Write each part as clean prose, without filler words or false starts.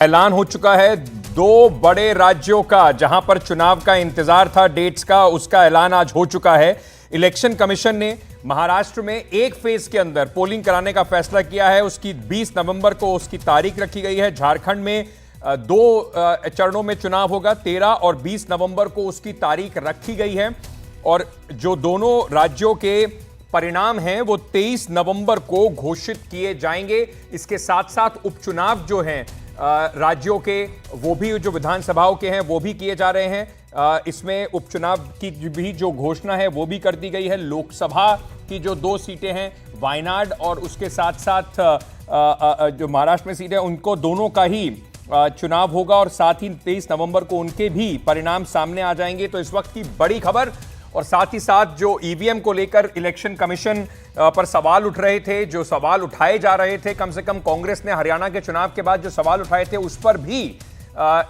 ऐलान हो चुका है दो बड़े राज्यों का, जहां पर चुनाव का इंतजार था डेट्स का, उसका ऐलान आज हो चुका है। इलेक्शन कमीशन ने महाराष्ट्र में एक फेज के अंदर पोलिंग कराने का फैसला किया है। उसकी 20 नवंबर को उसकी तारीख रखी गई है। झारखंड में दो चरणों में चुनाव होगा, 13 और 20 नवंबर को उसकी तारीख रखी गई है। और जो दोनों राज्यों के परिणाम हैं वो 23 नवंबर को घोषित किए जाएंगे। इसके साथ साथ उपचुनाव जो हैं राज्यों के, वो भी जो विधानसभाओं के हैं वो भी किए जा रहे हैं। इसमें उपचुनाव की भी जो घोषणा है वो भी कर दी गई है। लोकसभा की जो 2 सीटें हैं, वायनाड और उसके साथ साथ जो महाराष्ट्र में सीटें, उनको दोनों का ही चुनाव होगा और साथ ही 23 नवंबर को उनके भी परिणाम सामने आ जाएंगे। तो इस वक्त की बड़ी खबर, और साथ ही साथ जो ईवीएम को लेकर इलेक्शन कमीशन पर सवाल उठ रहे थे, जो सवाल उठाए जा रहे थे, कम से कम कांग्रेस ने हरियाणा के चुनाव के बाद जो सवाल उठाए थे उस पर भी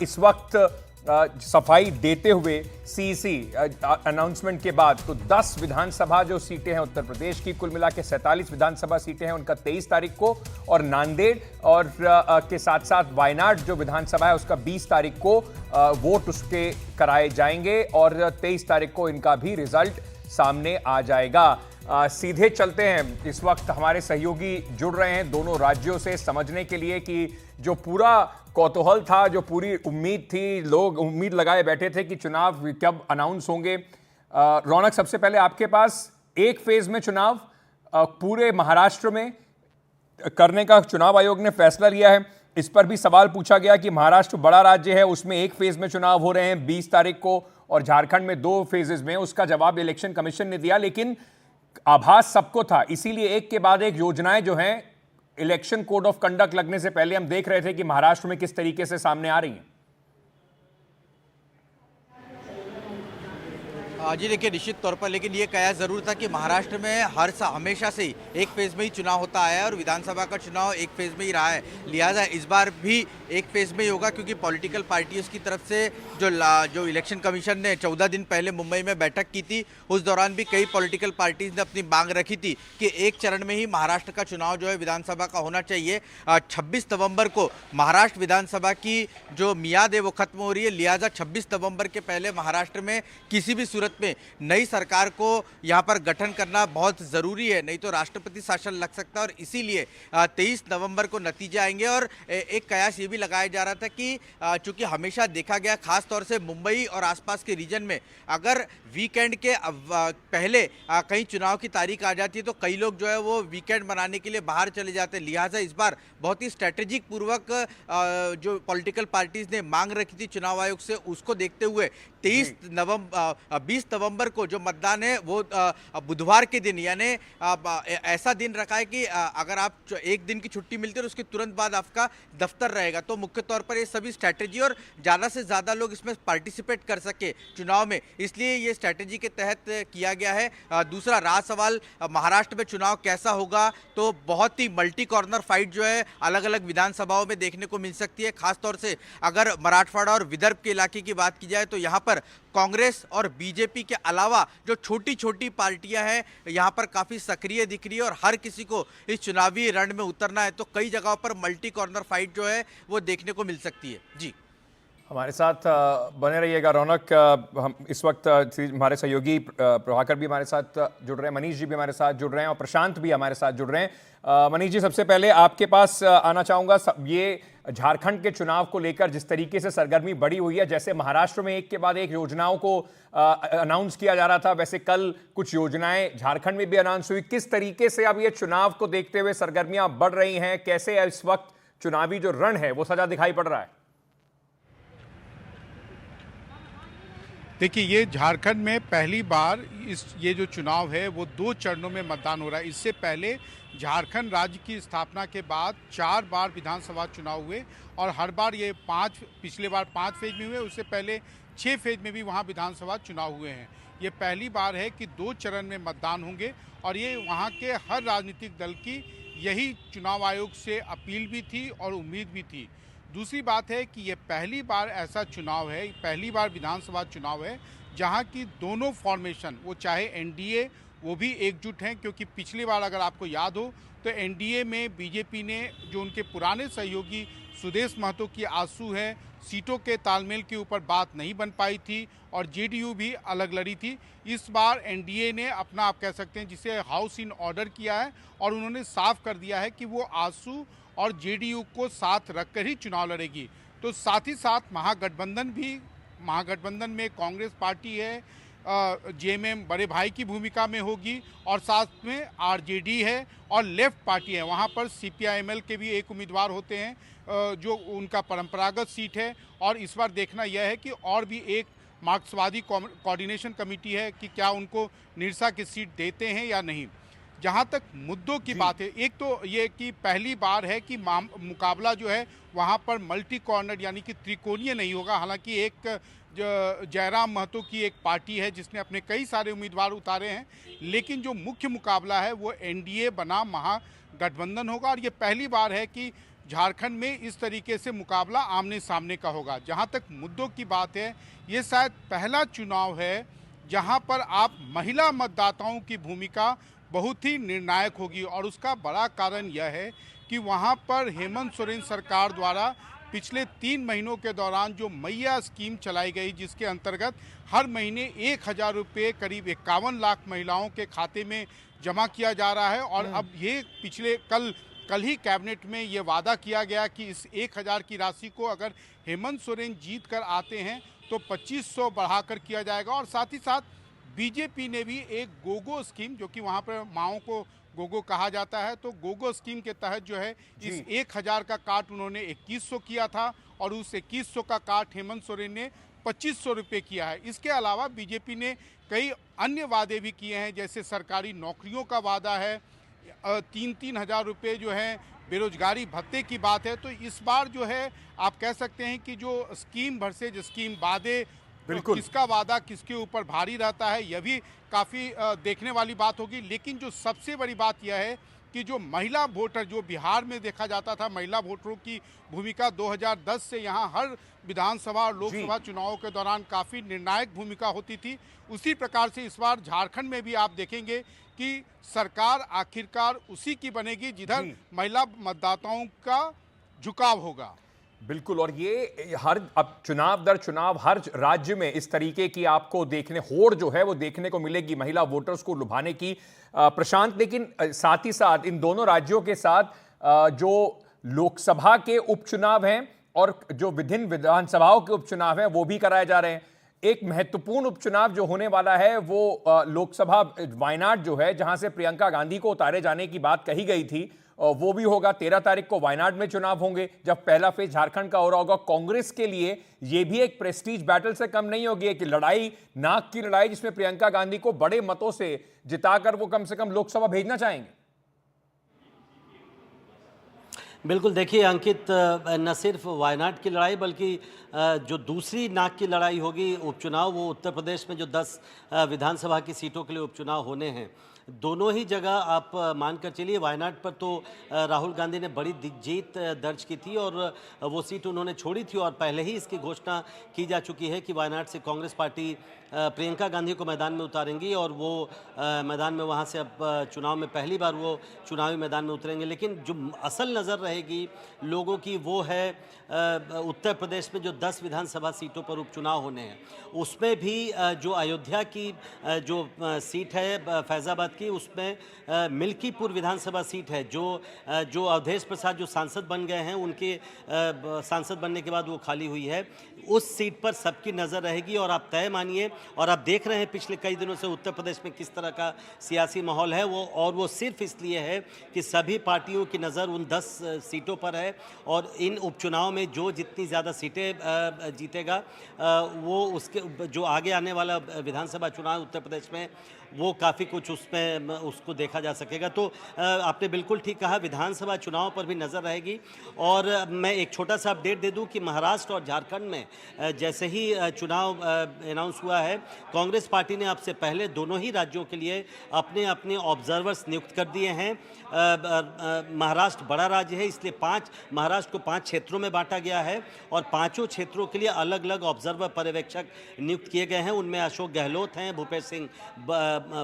इस वक्त सफाई देते हुए सीईसी अनाउंसमेंट के बाद तो 10 विधानसभा जो सीटें हैं उत्तर प्रदेश की, कुल मिला के 47 विधानसभा सीटें हैं, उनका 23 तारीख को, और नांदेड़ और के साथ साथ वायनाड जो विधानसभा है उसका 20 तारीख को वोट उसके कराए जाएंगे और 23 तारीख को इनका भी रिजल्ट सामने आ जाएगा। सीधे चलते हैं, इस वक्त हमारे सहयोगी जुड़ रहे हैं दोनों राज्यों से समझने के लिए कि जो पूरा कौतूहल था, जो पूरी उम्मीद थी, लोग उम्मीद लगाए बैठे थे कि चुनाव कब अनाउंस होंगे। रौनक, सबसे पहले आपके पास एक फेज में चुनाव पूरे महाराष्ट्र में करने का चुनाव आयोग ने फैसला लिया है। इस पर भी सवाल पूछा गया कि महाराष्ट्र बड़ा राज्य है, उसमें एक फेज में चुनाव हो रहे हैं 20 तारीख को, और झारखंड में 2 फेजेस में। उसका जवाब इलेक्शन कमीशन ने दिया, लेकिन आभास सबको था, इसीलिए एक के बाद एक योजनाएं जो हैं इलेक्शन कोड ऑफ कंडक्ट लगने से पहले हम देख रहे थे कि महाराष्ट्र में किस तरीके से सामने आ रही हैं। जी देखिए, निश्चित तौर पर, लेकिन ये कहा जरूर था कि महाराष्ट्र में हमेशा से ही एक फेज में ही चुनाव होता आया है और विधानसभा का चुनाव एक फेज में ही रहा है। लिहाजा इस बार भी एक फेज में ही होगा, क्योंकि पॉलिटिकल पार्टियों की तरफ से जो इलेक्शन कमीशन ने 14 दिन पहले मुंबई में बैठक की थी, उस दौरान भी कई पॉलिटिकल पार्टीज ने अपनी मांग रखी थी कि एक चरण में ही महाराष्ट्र का चुनाव जो है विधानसभा का होना चाहिए। 26 नवंबर को महाराष्ट्र विधानसभा की जो मियाद है वो खत्म हो रही है। लिहाजा 26 नवंबर के पहले महाराष्ट्र में किसी भी सूरत में नई सरकार को यहां पर गठन करना बहुत जरूरी है, नहीं तो राष्ट्रपति शासन लग सकता है। और इसीलिए 23 नवंबर को नतीजे आएंगे। और एक कयास ये भी लगाया जा रहा था कि चूंकि हमेशा देखा गया, खास तौर से मुंबई और आसपास के रीजन में, अगर वीकेंड के पहले कहीं चुनाव की तारीख आ जाती है तो कई लोग जो है वो वीकेंड मनाने के लिए बाहर चले जाते हैं। लिहाजा इस बार बहुत ही स्ट्रेटेजिक पूर्वक जो पॉलिटिकल पार्टीज ने मांग रखी थी चुनाव आयोग से, उसको देखते हुए 20 नवंबर को जो मतदान है वो बुधवार के दिन, यानी ऐसा दिन रखा है कि अगर आप एक दिन की छुट्टी मिलती है तो उसके तुरंत बाद आपका दफ्तर रहेगा। तो मुख्य तौर पर ये सभी स्ट्रैटेजी, और ज़्यादा से ज़्यादा लोग इसमें पार्टिसिपेट कर सके चुनाव में, इसलिए ये स्ट्रैटेजी के तहत किया गया है। दूसरा रहा सवाल महाराष्ट्र में चुनाव कैसा होगा, तो बहुत ही मल्टी कॉर्नर फाइट जो है अलग अलग विधानसभाओं में देखने को मिल सकती है। खासतौर से अगर मराठवाड़ा और विदर्भ के इलाके की बात की जाए तो यहाँ पर कांग्रेस और बीजेपी के अलावा जो छोटी छोटी पार्टियां हैं यहां पर काफी सक्रिय दिख रही है और हर किसी को इस चुनावी रण में उतरना है। तो कई जगहों पर मल्टी कॉर्नर फाइट जो है वो देखने को मिल सकती है। जी, हमारे साथ बने रहिएगा रौनक। हम इस वक्त हमारे सहयोगी प्रभाकर भी हमारे साथ जुड़ रहे हैं, मनीष जी भी हमारे साथ जुड़ रहे हैं और प्रशांत भी हमारे साथ जुड़ रहे हैं। मनीष जी, सबसे पहले आपके पास आना चाहूँगा। ये झारखंड के चुनाव को लेकर जिस तरीके से सरगर्मी बढ़ी हुई है, जैसे महाराष्ट्र में एक के बाद एक योजनाओं को अनाउंस किया जा रहा था, वैसे कल कुछ योजनाएं झारखंड में भी अनाउंस हुई। किस तरीके से अब ये चुनाव को देखते हुए सरगर्मियां बढ़ रही हैं, कैसे इस वक्त चुनावी जो रण है वो सजा दिखाई पड़ रहा है? देखिए, ये झारखंड में पहली बार ये जो चुनाव है वो 2 चरणों में मतदान हो रहा है। इससे पहले झारखंड राज्य की स्थापना के बाद 4 बार विधानसभा चुनाव हुए और हर बार ये पिछले बार 5 फेज में हुए, उससे पहले 6 फेज में भी वहाँ विधानसभा चुनाव हुए हैं। ये पहली बार है कि 2 चरण में मतदान होंगे और ये वहाँ के हर राजनीतिक दल की यही चुनाव आयोग से अपील भी थी और उम्मीद भी थी। दूसरी बात है कि ये पहली बार ऐसा चुनाव है, पहली बार विधानसभा चुनाव है जहां की दोनों फॉर्मेशन, वो चाहे एनडीए, वो भी एकजुट हैं। क्योंकि पिछली बार अगर आपको याद हो तो एनडीए में बीजेपी ने जो उनके पुराने सहयोगी सुदेश महतो की आंसू है, सीटों के तालमेल के ऊपर बात नहीं बन पाई थी और जेडीयू भी अलग लड़ी थी। इस बार एनडीए ने अपना, आप कह सकते हैं, जिसे हाउस इन ऑर्डर किया है और उन्होंने साफ कर दिया है कि वो आंसू और जेडीयू को साथ रखकर ही चुनाव लड़ेगी। तो साथ ही साथ महागठबंधन में कांग्रेस पार्टी है, जेएमएम बड़े भाई की भूमिका में होगी और साथ में आरजेडी है और लेफ्ट पार्टी है। वहाँ पर सीपीआईएमएल के भी एक उम्मीदवार होते हैं जो उनका परंपरागत सीट है। और इस बार देखना यह है कि और भी एक मार्क्सवादी कोऑर्डिनेशन कमेटी है कि क्या उनको निरसा की सीट देते हैं या नहीं। जहाँ तक मुद्दों की बात है, एक तो ये कि पहली बार है कि मुकाबला जो है वहाँ पर मल्टी कॉर्नर यानी कि त्रिकोणीय नहीं होगा। हालांकि एक जयराम महतो की एक पार्टी है जिसने अपने कई सारे उम्मीदवार उतारे हैं, लेकिन जो मुख्य मुकाबला है वो एनडीए बनाम महागठबंधन होगा। और ये पहली बार है कि झारखंड में इस तरीके से मुकाबला आमने सामने का होगा। जहाँ तक मुद्दों की बात है, ये शायद पहला चुनाव है जहाँ पर आप महिला मतदाताओं की भूमिका बहुत ही निर्णायक होगी। और उसका बड़ा कारण यह है कि वहाँ पर हेमंत सोरेन सरकार द्वारा पिछले 3 महीनों के दौरान जो मैया स्कीम चलाई गई, जिसके अंतर्गत हर महीने 1000 रुपये करीब 51 लाख महिलाओं के खाते में जमा किया जा रहा है। और अब ये पिछले कल ही कैबिनेट में ये वादा किया गया कि इस 1000 की राशि को अगर हेमंत सोरेन जीत कर आते हैं तो 2500 बढ़ाकर किया जाएगा। और साथ ही साथ बीजेपी ने भी एक गोगो स्कीम, जो कि वहाँ पर माओं को गोगो कहा जाता है, तो गोगो स्कीम के तहत जो है इस 1000 का काट उन्होंने 2100 किया था और उस 2100 का काट हेमंत सोरेन ने 2500 रुपये किया है। इसके अलावा बीजेपी ने कई अन्य वादे भी किए हैं, जैसे सरकारी नौकरियों का वादा है, 3-3 हज़ार रुपये जो है बेरोजगारी भत्ते की बात है। तो इस बार जो है आप कह सकते हैं कि जो स्कीम वर्सेज स्कीम वादे, बिल्कुल, किसका वादा किसके ऊपर भारी रहता है, यह भी काफ़ी देखने वाली बात होगी। लेकिन जो सबसे बड़ी बात यह है कि जो महिला वोटर, जो बिहार में देखा जाता था महिला वोटरों की भूमिका 2010 से यहाँ हर विधानसभा और लोकसभा चुनावों के दौरान काफ़ी निर्णायक भूमिका होती थी, उसी प्रकार से इस बार झारखंड में भी आप देखेंगे कि सरकार आखिरकार उसी की बनेगी जिधर महिला मतदाताओं का झुकाव होगा। बिल्कुल। और ये अब चुनाव दर चुनाव हर राज्य में इस तरीके की आपको होड़ जो है वो देखने को मिलेगी महिला वोटर्स को लुभाने की, प्रशांत। लेकिन साथ ही साथ इन दोनों राज्यों के साथ जो लोकसभा के उपचुनाव हैं और जो विभिन्न विधानसभाओं के उपचुनाव हैं वो भी कराए जा रहे हैं। एक महत्वपूर्ण उपचुनाव जो होने वाला है वो लोकसभा वायनाड जो है, जहां से प्रियंका गांधी को उतारे जाने की बात कही गई थी, वो भी होगा। 13 तारीख को वायनाड में चुनाव होंगे, जब पहला फेज झारखंड का हो रहा होगा। कांग्रेस के लिए यह भी एक प्रेस्टीज बैटल से कम नहीं होगी, कि लड़ाई, नाक की लड़ाई, जिसमें प्रियंका गांधी को बड़े मतों से जिताकर वो कम से कम लोकसभा भेजना चाहेंगे। बिल्कुल, देखिए अंकित, न सिर्फ वायनाड की लड़ाई बल्कि जो दूसरी नाक की लड़ाई होगी उपचुनाव, वो उत्तर प्रदेश में जो 10 विधानसभा की सीटों के लिए उपचुनाव होने हैं, दोनों ही जगह आप मानकर चलिए। वायनाड पर तो राहुल गांधी ने बड़ी जीत दर्ज की थी और वो सीट उन्होंने छोड़ी थी और पहले ही इसकी घोषणा की जा चुकी है कि वायनाड से कांग्रेस पार्टी प्रियंका गांधी को मैदान में उतारेंगी और वो मैदान में वहाँ से अब चुनाव में पहली बार वो चुनावी मैदान में उतरेंगे। लेकिन जो असल नज़र रहेगी लोगों की वो है उत्तर प्रदेश में जो 10 विधानसभा सीटों पर उपचुनाव होने हैं, उसमें भी जो अयोध्या की जो सीट है फैज़ाबाद की, उसमें मिल्कीपुर विधानसभा सीट है जो अवधेश प्रसाद जो सांसद बन गए हैं, उनके सांसद बनने के बाद वो खाली हुई है। उस सीट पर सबकी नज़र रहेगी और आप तय मानिए, और आप देख रहे हैं पिछले कई दिनों से उत्तर प्रदेश में किस तरह का सियासी माहौल है, वो सिर्फ इसलिए है कि सभी पार्टियों की नज़र उन 10 सीटों पर है और इन उपचुनाव में जो जितनी ज़्यादा सीटें जीतेगा वो उसके जो आगे आने वाला विधानसभा चुनाव उत्तर प्रदेश में वो काफ़ी कुछ उसमें उसको देखा जा सकेगा। तो आपने बिल्कुल ठीक कहा, विधानसभा चुनाव पर भी नज़र रहेगी। और मैं एक छोटा सा अपडेट दे दूं कि महाराष्ट्र और झारखंड में जैसे ही चुनाव अनाउंस हुआ है, कांग्रेस पार्टी ने आपसे पहले दोनों ही राज्यों के लिए अपने अपने ऑब्जर्वर्स नियुक्त कर दिए हैं। महाराष्ट्र बड़ा राज्य है, इसलिए महाराष्ट्र को 5 क्षेत्रों में बांटा गया है और 5 क्षेत्रों के लिए अलग अलग ऑब्जर्वर पर्यवेक्षक नियुक्त किए गए हैं। उनमें अशोक गहलोत हैं, भूपेश सिंह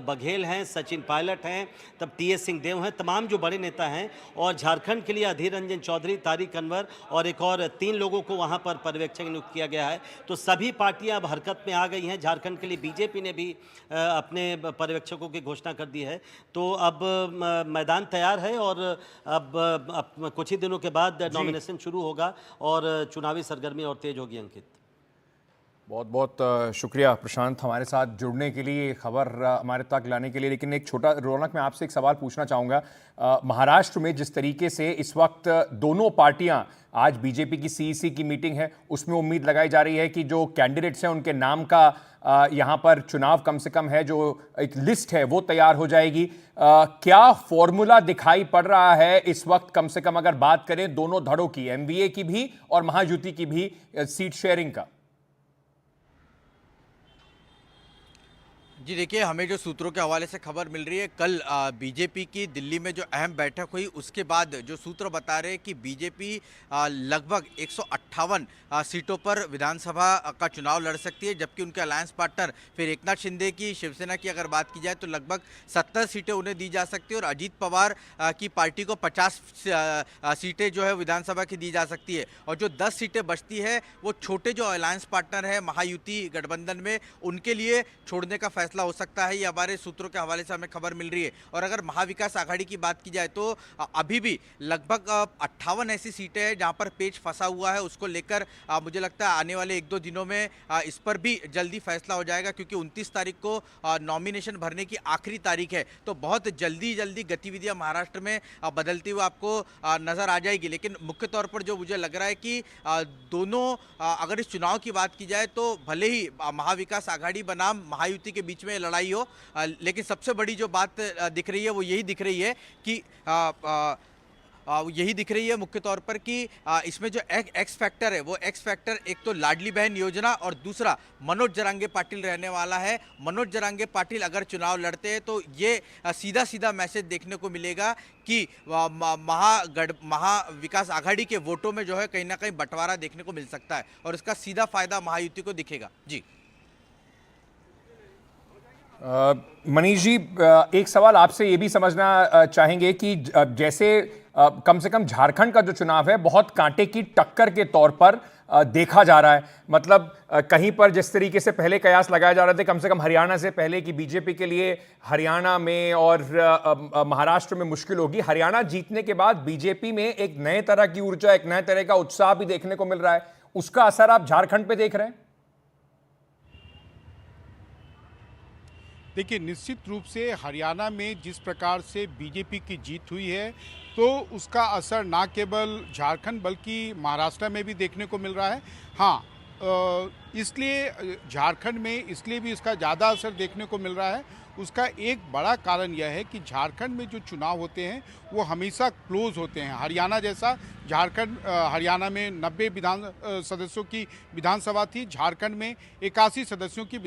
बघेल हैं, सचिन पायलट हैं, तब टीएस सिंहदेव हैं, तमाम जो बड़े नेता हैं, और झारखंड के लिए अधीर रंजन चौधरी, तारिक अनवर और एक और 3 लोगों को वहाँ पर पर्यवेक्षक नियुक्त किया गया है। तो सभी पार्टियां अब हरकत में आ गई हैं। झारखंड के लिए बीजेपी ने भी अपने पर्यवेक्षकों की घोषणा कर दी है। तो अब मैदान तैयार है और अब कुछ ही दिनों के बाद नॉमिनेशन शुरू होगा और चुनावी सरगर्मी और तेज होगी। अंकित, बहुत बहुत शुक्रिया प्रशांत हमारे साथ जुड़ने के लिए, खबर हमारे तक लाने के लिए। लेकिन एक छोटा, रौनक, मैं आपसे एक सवाल पूछना चाहूँगा। महाराष्ट्र में जिस तरीके से इस वक्त दोनों पार्टियां, आज बीजेपी की सीईसी की मीटिंग है, उसमें उम्मीद लगाई जा रही है कि जो कैंडिडेट्स हैं उनके नाम का यहाँ पर चुनाव कम से कम है, जो एक लिस्ट है वो तैयार हो जाएगी। क्या फॉर्मूला दिखाई पड़ रहा है इस वक्त, कम से कम अगर बात करें दोनों धड़ों की, एमवीए की भी और महायुति की भी, सीट शेयरिंग का? जी देखिए, हमें जो सूत्रों के हवाले से खबर मिल रही है, कल बीजेपी की दिल्ली में जो अहम बैठक हुई उसके बाद जो सूत्र बता रहे हैं कि बीजेपी लगभग 158 सीटों पर विधानसभा का चुनाव लड़ सकती है, जबकि उनके अलायंस पार्टनर फिर एकनाथ शिंदे की शिवसेना की अगर बात की जाए तो लगभग 70 सीटें उन्हें दी जा सकती है और अजीत पवार की पार्टी को 50 सीटें जो है विधानसभा की दी जा सकती है। और जो 10 सीटें बचती है वो छोटे जो अलायंस पार्टनर है महायुति गठबंधन में, उनके लिए छोड़ने का फैसला हो सकता है। ये हमारे सूत्रों के हवाले से हमें खबर मिल रही है। और अगर महाविकास आघाड़ी की बात की जाए तो अभी भी लगभग 58 ऐसी सीटें हैं जहां पर पेच फंसा हुआ है। उसको लेकर मुझे लगता है आने वाले 1-2 दिनों में इस पर भी जल्दी फैसला हो जाएगा, क्योंकि 29 तारीख को नॉमिनेशन भरने की आखिरी तारीख है। तो बहुत जल्दी गतिविधियां महाराष्ट्र में बदलती हुई आपको नजर आ जाएगी। लेकिन मुख्य तौर पर जो मुझे लग रहा है कि दोनों, अगर इस चुनाव की बात की जाए तो भले ही महाविकास आघाड़ी बनाम महायुति के बीच में लड़ाई हो, लेकिन सबसे बड़ी जो बात दिख रही है वो यही दिख रही है कि मुख्य तौर पर कि इसमें जो एक्स फैक्टर है वो एक्स फैक्टर एक तो लाडली बहन योजना और दूसरा मनोज जरांगे पाटिल रहने वाला है। मनोज जरांगे पाटिल अगर चुनाव लड़ते हैं तो ये सीधा मैसेज देखने को मिलेगा कि महाविकास आघाड़ी के वोटों में जो है कहीं ना कहीं बंटवारा देखने को मिल सकता है और इसका सीधा फायदा महायुति को दिखेगा। जी मनीष जी, एक सवाल आपसे ये भी समझना चाहेंगे कि जैसे कम से कम झारखंड का जो चुनाव है बहुत कांटे की टक्कर के तौर पर देखा जा रहा है। मतलब कहीं पर जिस तरीके से पहले कयास लगाए जा रहे थे, कम से कम हरियाणा से पहले, कि बीजेपी के लिए हरियाणा में और महाराष्ट्र में मुश्किल होगी, हरियाणा जीतने के बाद बीजेपी में एक नए तरह की ऊर्जा, एक नए तरह का उत्साह भी देखने को मिल रहा है। उसका असर आप झारखंड पे देख रहे हैं? देखिए, निश्चित रूप से हरियाणा में जिस प्रकार से बीजेपी की जीत हुई है तो उसका असर ना केवल झारखंड बल्कि महाराष्ट्र में भी देखने को मिल रहा है। हाँ, इसलिए झारखंड में इसलिए भी इसका ज़्यादा असर देखने को मिल रहा है। उसका एक बड़ा कारण यह है कि झारखंड में जो चुनाव होते हैं वो हमेशा क्लोज होते हैं। हरियाणा जैसा हरियाणा में 90 सदस्यों की विधानसभा थी, झारखंड में 81 सदस्यों की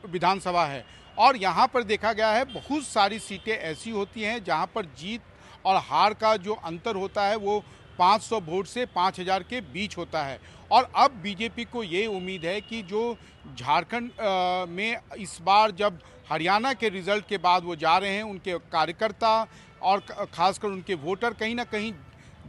विधानसभा है। और यहाँ पर देखा गया है बहुत सारी सीटें ऐसी होती हैं जहाँ पर जीत और हार का जो अंतर होता है वो 500 वोट से 5000 के बीच होता है। और अब बीजेपी को ये उम्मीद है कि जो झारखंड में इस बार जब हरियाणा के रिजल्ट के बाद वो जा रहे हैं, उनके कार्यकर्ता और खासकर उनके वोटर कहीं ना कहीं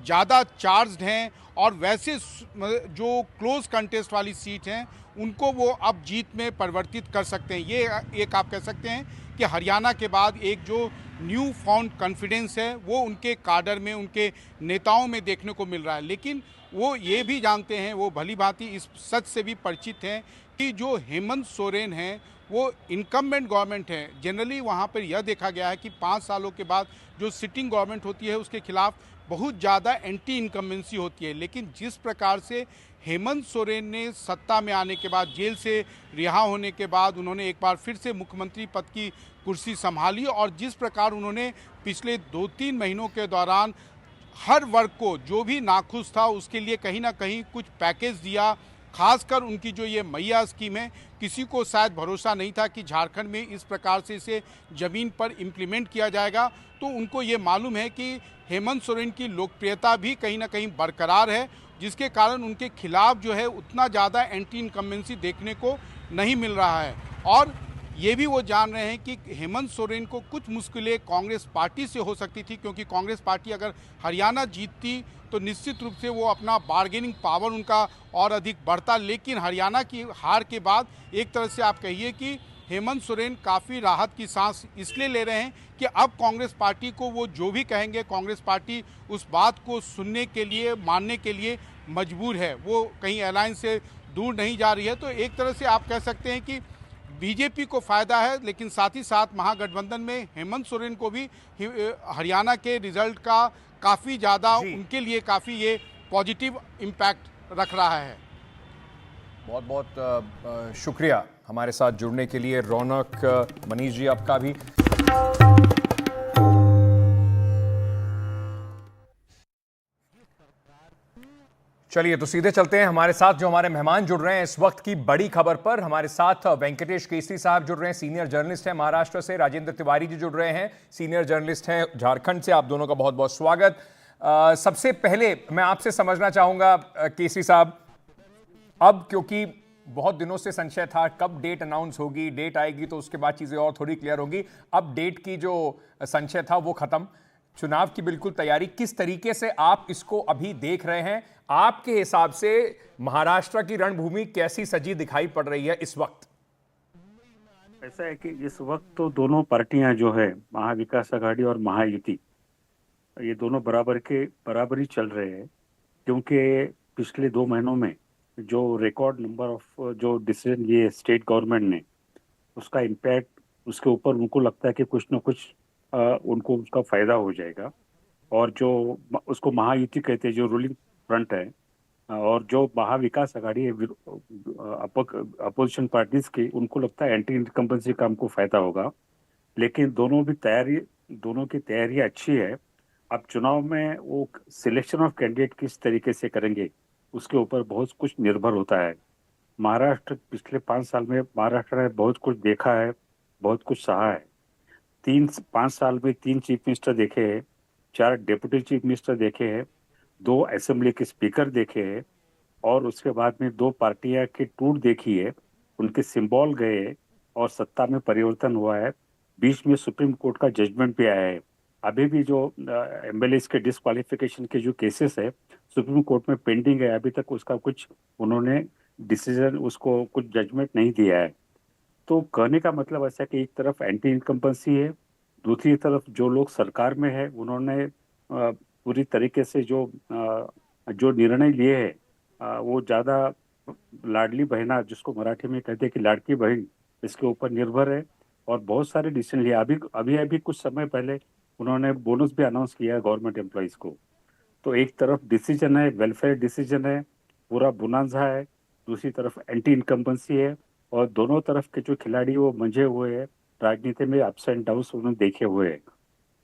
ज़्यादा चार्ज्ड हैं और वैसे जो क्लोज कंटेस्ट वाली सीट हैं उनको वो अब जीत में परिवर्तित कर सकते हैं। ये एक आप कह सकते हैं कि हरियाणा के बाद एक जो न्यू फाउंड कॉन्फिडेंस है वो उनके काडर में, उनके नेताओं में देखने को मिल रहा है। लेकिन वो ये भी जानते हैं, वो भली भांति इस सच से भी परिचित हैं कि जो हेमंत सोरेन हैं वो इनकम्बेंट गवर्नमेंट है। जनरली वहाँ पर यह देखा गया है कि 5 सालों के बाद जो सिटिंग गवर्नमेंट होती है उसके खिलाफ बहुत ज़्यादा एंटी इनकम्बेंसी होती है। लेकिन जिस प्रकार से हेमंत सोरेन ने सत्ता में आने के बाद, जेल से रिहा होने के बाद उन्होंने एक बार फिर से मुख्यमंत्री पद की कुर्सी संभाली और जिस प्रकार उन्होंने पिछले 2-3 महीनों के दौरान हर वर्ग को जो भी नाखुश था उसके लिए कहीं ना कहीं कुछ पैकेज दिया। खासकर उनकी जो ये मैया स्कीम है, किसी को शायद भरोसा नहीं था कि झारखंड में इस प्रकार से इसे ज़मीन पर इम्प्लीमेंट किया जाएगा। तो उनको ये मालूम है कि हेमंत सोरेन की लोकप्रियता भी कहीं ना कहीं बरकरार है, जिसके कारण उनके खिलाफ जो है उतना ज़्यादा एंटी इनकम्बेंसी देखने को नहीं मिल रहा है। और ये भी वो जान रहे हैं कि हेमंत सोरेन को कुछ मुश्किलें कांग्रेस पार्टी से हो सकती थी, क्योंकि कांग्रेस पार्टी अगर हरियाणा जीतती तो निश्चित रूप से वो अपना बार्गेनिंग पावर उनका और अधिक बढ़ता। लेकिन हरियाणा की हार के बाद एक तरह से आप कहिए कि हेमंत सोरेन काफ़ी राहत की सांस इसलिए ले रहे हैं कि अब कांग्रेस पार्टी को वो जो भी कहेंगे कांग्रेस पार्टी उस बात को सुनने के लिए, मानने के लिए मजबूर है। वो कहीं अलायंस से दूर नहीं जा रही है। तो एक तरह से आप कह सकते हैं कि बीजेपी को फायदा है, लेकिन साथ ही साथ महागठबंधन में हेमंत सोरेन को भी हरियाणा के रिजल्ट का काफ़ी ज़्यादा उनके लिए काफ़ी ये पॉजिटिव इम्पैक्ट रख रहा है। बहुत बहुत शुक्रिया हमारे साथ जुड़ने के लिए रौनक, मनीष जी आपका भी। चलिए तो सीधे चलते हैं हमारे साथ जो हमारे मेहमान जुड़ रहे हैं इस वक्त की बड़ी खबर पर। हमारे साथ वेंकटेश केसरी साहब जुड़ रहे हैं, सीनियर जर्नलिस्ट हैं महाराष्ट्र से। राजेंद्र तिवारी जी जुड़ रहे हैं, सीनियर जर्नलिस्ट हैं झारखंड से। आप दोनों का बहुत बहुत स्वागत। सबसे पहले मैं आपसे समझना चाहूंगा केसरी साहब, अब क्योंकि बहुत दिनों से संशय था कब डेट अनाउंस होगी, डेट आएगी तो उसके बाद चीजें और थोड़ी क्लियर होंगी, अब डेट की जो संशय था वो खत्म, चुनाव की बिल्कुल तैयारी, किस तरीके से आप इसको अभी देख रहे हैं? आपके हिसाब से महाराष्ट्र की रणभूमि कैसी सजी दिखाई पड़ रही है इस वक्त? ऐसा है कि इस वक्त तो दोनों पार्टियां जो है, महाविकास आघाड़ी और महायुति, ये दोनों बराबरी चल रहे हैं। क्योंकि पिछले 2 महीनों में जो रिकॉर्ड नंबर ऑफ जो डिसीजन लिए स्टेट गवर्नमेंट ने, उसका इम्पैक्ट उसके ऊपर उनको लगता है कि कुछ न कुछ उनको उसका फायदा हो जाएगा। और जो उसको महायुति कहते हैं, जो रूलिंग फ्रंट है, और जो महाविकास आघाड़ी है अपोजिशन पार्टीज की, उनको लगता है एंटी इनकम्बेंसी का हमको फायदा होगा। लेकिन दोनों की तैयारी अच्छी है। अब चुनाव में वो सिलेक्शन ऑफ कैंडिडेट किस तरीके से करेंगे उसके ऊपर बहुत कुछ निर्भर होता है। महाराष्ट्र पिछले 5 साल में महाराष्ट्र ने बहुत कुछ देखा है, बहुत कुछ सहा है। 5 साल में 3 चीफ मिनिस्टर देखे हैं, 4 डेप्यूटी चीफ मिनिस्टर देखे हैं, 2 असेंबली के स्पीकर देखे हैं, और उसके बाद में 2 पार्टियां की टूट देखी है, उनके सिंबल गए और सत्ता में परिवर्तन हुआ है। बीच में सुप्रीम कोर्ट का जजमेंट भी आया है। अभी भी जो एमएलएस के डिस्क्वालिफिकेशन के जो केसेस है सुप्रीम कोर्ट में पेंडिंग है, अभी तक उसका कुछ उन्होंने डिसीजन, उसको कुछ जजमेंट नहीं दिया है। तो कहने का मतलब ऐसा कि एक तरफ एंटी इनकम्बेंसी है, दूसरी तरफ जो लोग सरकार में है उन्होंने पूरी तरीके से जो निर्णय लिए है वो ज़्यादा लाडली बहना, जिसको मराठी में कहते हैं कि लाड़की बहन, इसके ऊपर निर्भर है और बहुत सारे डिसीजन लिए। अभी कुछ समय पहले उन्होंने बोनस भी अनाउंस किया है गवर्नमेंट एम्प्लॉयज़ को। तो एक तरफ डिसीजन है, वेलफेयर डिसीजन है, पूरा बुनांजा है, दूसरी तरफ एंटी इनकम्बेंसी है, और दोनों तरफ के जो खिलाड़ी वो मंझे हुए हैं, राजनीति में अप्स एंड डाउन्स उन्होंने देखे हुए हैं।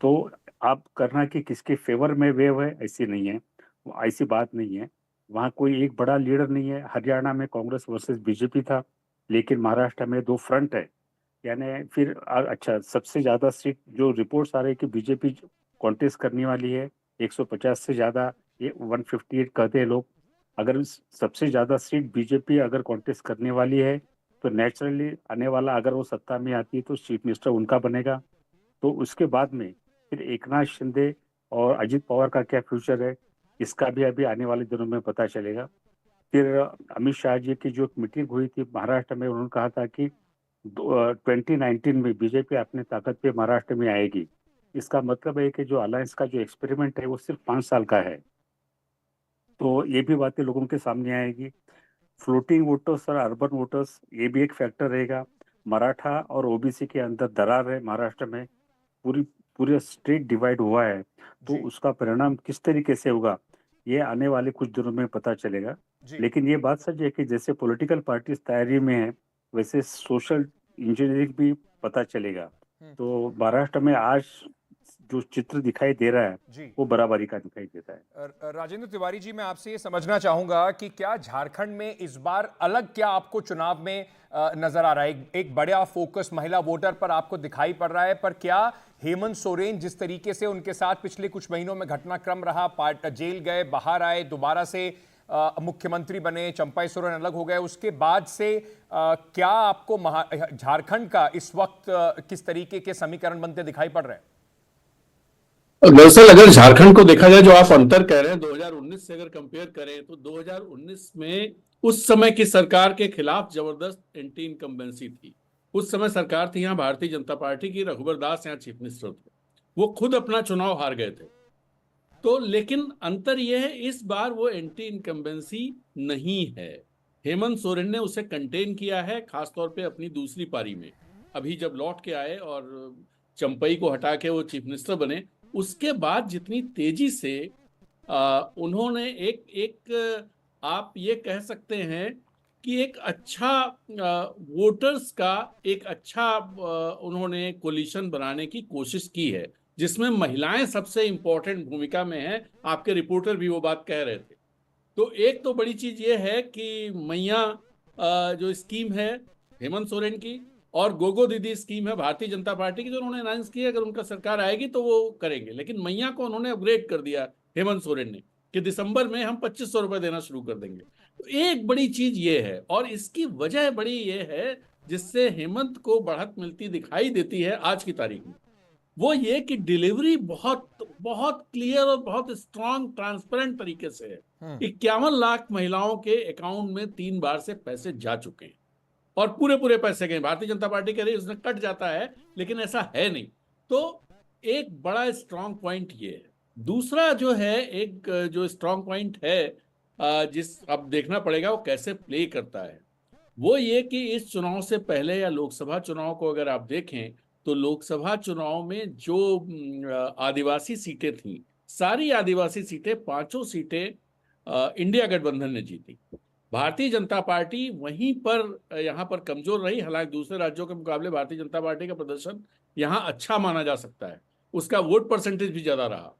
तो आप करना कि किसके फेवर में वेव है, ऐसी नहीं है, ऐसी बात नहीं है। वहाँ कोई एक बड़ा लीडर नहीं है। हरियाणा में कांग्रेस वर्सेस बीजेपी था, लेकिन महाराष्ट्र में 2 फ्रंट है। यानी फिर अच्छा, सबसे ज़्यादा सीट जो रिपोर्ट्स आ रही है कि बीजेपी कॉन्टेस्ट करने वाली है, 150 से ज़्यादा, ये 158 कहते हैं लोग। अगर सबसे ज़्यादा सीट बीजेपी अगर कॉन्टेस्ट करने वाली है तो नेचुरली आने वाला, अगर वो सत्ता में आती है तो चीफ मिनिस्टर उनका बनेगा। तो उसके बाद में फिर एकनाथ शिंदे और अजित पवार का क्या फ्यूचर है, इसका भी अभी आने वाले दिनों में पता चलेगा। फिर अमित शाह जी की जो मीटिंग हुई थी महाराष्ट्र में, उन्होंने कहा था कि 2019 में बीजेपी अपने ताकत पे महाराष्ट्र में आएगी। इसका मतलब है कि जो अलायंस का जो एक्सपेरिमेंट है वो सिर्फ 5 साल का है। तो ये भी बातें लोगों के सामने आएगी। फ्लोटिंग वोटर्स और अर्बन वोटर्स, ये भी एक फैक्टर रहेगा। मराठा और ओबीसी के अंदर दरार है महाराष्ट्र में, पूरे स्टेट डिवाइड हुआ है। तो उसका परिणाम किस तरीके से होगा ये आने वाले कुछ दिनों में पता चलेगा। लेकिन ये बात सच है कि जैसे पॉलिटिकल पार्टीज तैयारी में है, वैसे सोशल इंजीनियरिंग भी पता चलेगा। तो महाराष्ट्र में आज जो चित्र दिखाई दे रहा है वो बराबरी का दिखाई देता है। राजेंद्र तिवारी जी, मैं आपसे ये समझना चाहूंगा कि क्या झारखंड में इस बार अलग क्या आपको चुनाव में नजर आ रहा है? एक बड़ा फोकस महिला वोटर पर आपको दिखाई पड़ रहा है, पर क्या हेमंत सोरेन जिस तरीके से उनके साथ पिछले कुछ महीनों में घटनाक्रम रहा, जेल गए, बाहर आए, दोबारा से मुख्यमंत्री बने, चंपाई सोरेन अलग हो गए, उसके बाद से क्या आपको झारखंड का इस वक्त किस तरीके के समीकरण बनते दिखाई पड़ रहे हैं? दरअसल अगर झारखंड को देखा जाए, जो आप अंतर कह रहे हैं 2019 से अगर कंपेयर करें, तो 2019 में उस समय की सरकार के खिलाफ जबरदस्त एंटी इनकम्बेंसी थी। उस समय सरकार थी यहाँ भारतीय जनता पार्टी की, रघुवर दास यहाँ चीफ मिनिस्टर थे, वो खुद अपना चुनाव हार गए थे। तो लेकिन अंतर यह है, इस बार वो एंटी इनकम्बेंसी नहीं है। हेमंत सोरेन ने उसे कंटेन किया है, खासतौर पे अपनी दूसरी पारी में। अभी जब लौट के आए और चंपई को हटा के वो चीफ मिनिस्टर बने, उसके बाद जितनी तेजी से उन्होंने एक आप ये कह सकते हैं कि एक अच्छा वोटर्स का एक अच्छा उन्होंने कोलिशन बनाने की कोशिश की है, जिसमें महिलाएं सबसे इंपॉर्टेंट भूमिका में हैं। आपके रिपोर्टर भी वो बात कह रहे थे। तो एक तो बड़ी चीज ये है कि मैया जो स्कीम है हेमंत सोरेन की, और गोगो दीदी स्कीम है भारतीय जनता पार्टी की, जो उन्होंने अनाउंस किया अगर उनका सरकार आएगी तो वो करेंगे। लेकिन मैया को उन्होंने अपग्रेड कर दिया हेमंत सोरेन ने कि दिसंबर में हम 2500 रुपए देना शुरू कर देंगे। तो एक बड़ी चीज ये है, और इसकी वजह बड़ी ये है जिससे हेमंत को बढ़त मिलती दिखाई देती है आज की तारीख में, वो ये कि डिलीवरी बहुत बहुत क्लियर और बहुत स्ट्रांग ट्रांसपेरेंट तरीके से है। 51 लाख महिलाओं के अकाउंट में 3 बार से पैसे जा चुके हैं, और पूरे पैसे गए। भारतीय जनता पार्टी कह रही है उसने कट जाता है, लेकिन ऐसा है नहीं। तो एक बड़ा स्ट्रांग पॉइंट ये है। दूसरा जो है, एक जो स्ट्रांग पॉइंट है जिस अब देखना पड़ेगा वो कैसे प्ले करता है, वो ये कि इस चुनाव से पहले या लोकसभा चुनाव को अगर आप देखें, तो लोकसभा चुनाव में जो आदिवासी सीटें थी, सारी आदिवासी सीटें, 5 सीटें इंडिया गठबंधन ने जीती। भारतीय जनता पार्टी वहीं पर यहाँ पर कमजोर रही। हालांकि दूसरे राज्यों के मुकाबले भारतीय जनता पार्टी का प्रदर्शन यहाँ अच्छा माना जा सकता है, उसका वोट परसेंटेज भी ज्यादा रहा।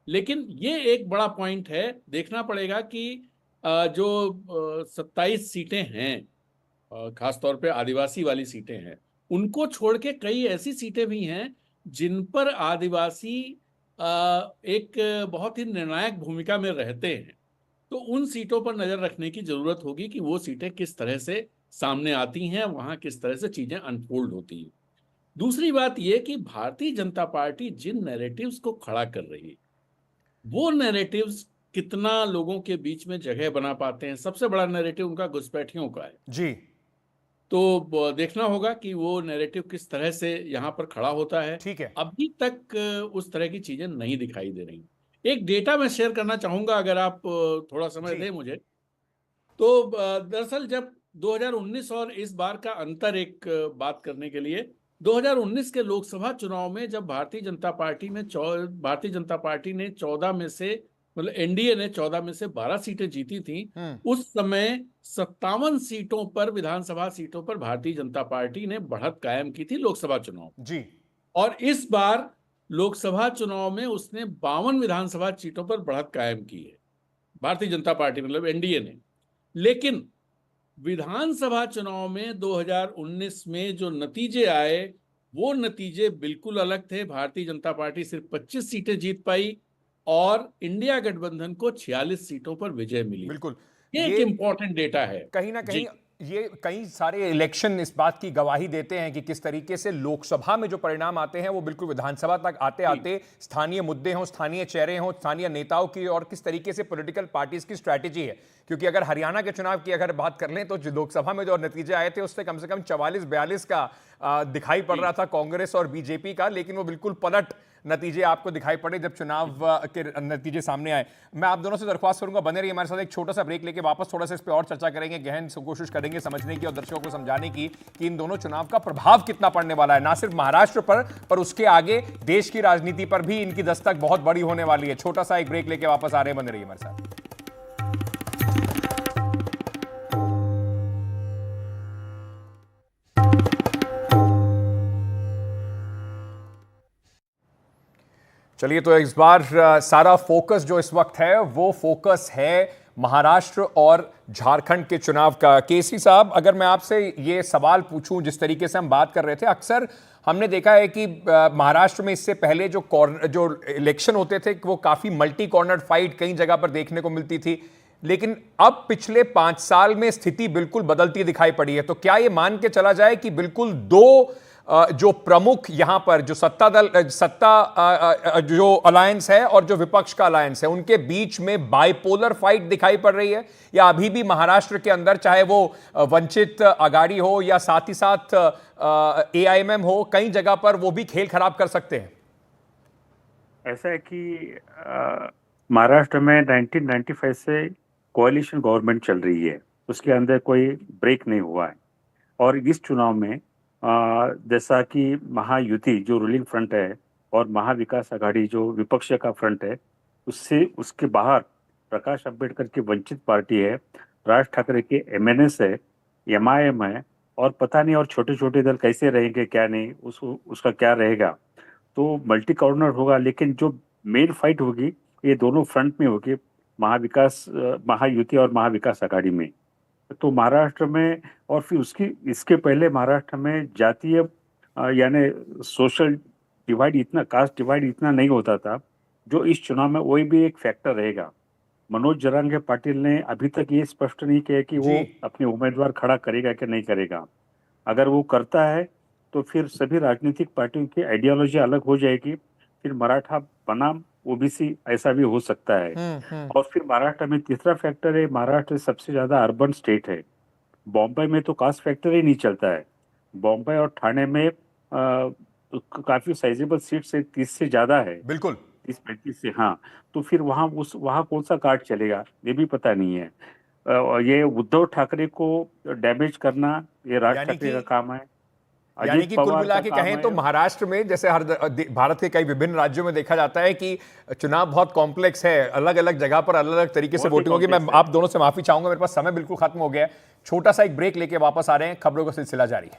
लेकिन ये एक बड़ा पॉइंट है, देखना पड़ेगा कि जो 27 सीटें हैं, खासतौर पे आदिवासी वाली सीटें हैं, उनको छोड़ के कई ऐसी सीटें भी हैं जिन पर आदिवासी एक बहुत ही निर्णायक भूमिका में रहते हैं। तो उन सीटों पर नजर रखने की जरूरत होगी कि वो सीटें किस तरह से सामने आती हैं, वहां किस तरह से चीजें अनफोल्ड होती हैं। दूसरी बात यह कि भारतीय जनता पार्टी जिन नैरेटिव्स को खड़ा कर रही है, वो नैरेटिव्स कितना लोगों के बीच में जगह बना पाते हैं। सबसे बड़ा नैरेटिव उनका घुसपैठियों का है जी। तो देखना होगा कि वो नैरेटिव किस तरह से यहाँ पर खड़ा होता है। ठीक है। अभी तक उस तरह की चीजें नहीं दिखाई दे रही। एक डेटा मैं शेयर करना चाहूंगा, अगर आप थोड़ा समय दें मुझे। तो दरअसल जब 2019 और इस बार का अंतर एक बात करने के लिए, 2019 के लोकसभा चुनाव में जब भारतीय जनता पार्टी ने 14 में से, मतलब एनडीए ने 14 में से 12 सीटें जीती थी, उस समय 57 सीटों पर, विधानसभा सीटों पर भारतीय जनता पार्टी ने बढ़त कायम की थी लोकसभा चुनाव जी। और इस बार लोकसभा चुनाव में उसने 52 विधानसभा सीटों पर बढ़त कायम की है, भारतीय जनता पार्टी मतलब एनडीए ने। लेकिन विधानसभा चुनाव में 2019 में जो नतीजे आए, वो नतीजे बिल्कुल अलग थे। भारतीय जनता पार्टी सिर्फ 25 सीटें जीत पाई और इंडिया गठबंधन को 46 सीटों पर विजय मिली। बिल्कुल, ये एक इंपॉर्टेंट डेटा है। कहीं ना कहीं ये कई सारे इलेक्शन इस बात की गवाही देते हैं कि किस तरीके से लोकसभा में जो परिणाम आते हैं वो बिल्कुल विधानसभा तक आते आते स्थानीय मुद्दे हों, स्थानीय चेहरे हों, स्थानीय नेताओं की, और किस तरीके से पॉलिटिकल पार्टीज की स्ट्रैटेजी है। क्योंकि अगर हरियाणा के चुनाव की अगर बात कर लें, तो लोकसभा में जो नतीजे आए थे उससे कम से कम 44-42 का दिखाई पड़ रहा था कांग्रेस और बीजेपी का, लेकिन वो बिल्कुल पलट नतीजे आपको दिखाई पड़े जब चुनाव के नतीजे सामने आए। मैं आप दोनों से दरख्वास्त करूंगा, बने रहिए हमारे साथ। एक छोटा सा ब्रेक लेके वापस थोड़ा सा इस पे और चर्चा करेंगे, गहन कोशिश करेंगे समझने की और दर्शकों को समझाने की कि इन दोनों चुनाव का प्रभाव कितना पड़ने वाला है, ना सिर्फ महाराष्ट्र पर उसके आगे देश की राजनीति पर भी इनकी दस्तक बहुत बड़ी होने वाली है। छोटा सा एक ब्रेक लेके वापस आ रहे हैं, बने रहिए हमारे साथ। चलिए, तो इस बार सारा फोकस जो इस वक्त है वो फोकस है महाराष्ट्र और झारखंड के चुनाव का। केसी साहब, अगर मैं आपसे ये सवाल पूछूं, जिस तरीके से हम बात कर रहे थे, अक्सर हमने देखा है कि महाराष्ट्र में इससे पहले जो इलेक्शन होते थे वो काफ़ी मल्टी कॉर्नर फाइट कई जगह पर देखने को मिलती थी। लेकिन अब पिछले 5 साल में स्थिति बिल्कुल बदलती दिखाई पड़ी है। तो क्या ये मान के चला जाए कि बिल्कुल दो जो प्रमुख यहां पर जो जो अलायंस है और जो विपक्ष का अलायंस है, उनके बीच में बाइपोलर फाइट दिखाई पड़ रही है, या अभी भी महाराष्ट्र के अंदर चाहे वो वंचित अगाड़ी हो या साथ ही साथ AIMM हो, कई जगह पर वो भी खेल खराब कर सकते हैं? ऐसा है कि महाराष्ट्र में 1995 से कोalition गवर्नमेंट चल रही है, उसके अंदर कोई ब्रेक नहीं हुआ है। और इस चुनाव में जैसा कि महायुति जो रूलिंग फ्रंट है और महाविकास आघाड़ी जो विपक्ष का फ्रंट है, उसके बाहर प्रकाश अंबेडकर की वंचित पार्टी है, राज ठाकरे के MNS है, MIM है, और पता नहीं और छोटे छोटे दल कैसे रहेंगे क्या नहीं, उसका क्या रहेगा। तो मल्टी कॉर्नर होगा, लेकिन जो मेन फाइट होगी ये दोनों फ्रंट में होगी, महायुति और महाविकास आघाड़ी में। तो महाराष्ट्र में, और फिर इसके पहले महाराष्ट्र में जातीय यानी सोशल डिवाइड इतना, कास्ट डिवाइड इतना नहीं होता था, जो इस चुनाव में वही भी एक फैक्टर रहेगा। मनोज जरांगे पाटिल ने अभी तक ये स्पष्ट नहीं किया कि वो अपने उम्मीदवार खड़ा करेगा कि नहीं करेगा। अगर वो करता है तो फिर सभी राजनीतिक पार्टियों की आइडियोलॉजी अलग हो जाएगी, फिर मराठा बनाम OBC ऐसा भी हो सकता है। और फिर महाराष्ट्र में तीसरा फैक्टर है, महाराष्ट्र सबसे ज्यादा अर्बन स्टेट है। बॉम्बे में तो कास्ट फैक्टर ही नहीं चलता है। बॉम्बे और ठाणे में काफी साइजेबल सीट्स है, 30 से ज्यादा है, बिल्कुल 30-35 से। हाँ, तो फिर वहाँ कौन सा कार्ड चलेगा ये भी पता नहीं है। ये उद्धव ठाकरे को डैमेज करना ये राज ठाकरे का काम है। यानी कि कुल मिला के कहें तो महाराष्ट्र में, जैसे हर भारत के कई विभिन्न राज्यों में देखा जाता है कि चुनाव बहुत कॉम्प्लेक्स है, अलग अलग जगह पर अलग अलग तरीके से वोटिंग होगी। मैं आप दोनों से माफी चाहूंगा, मेरे पास समय बिल्कुल खत्म हो गया है। छोटा सा एक ब्रेक लेके वापस आ रहे हैं, खबरों का सिलसिला जारी है।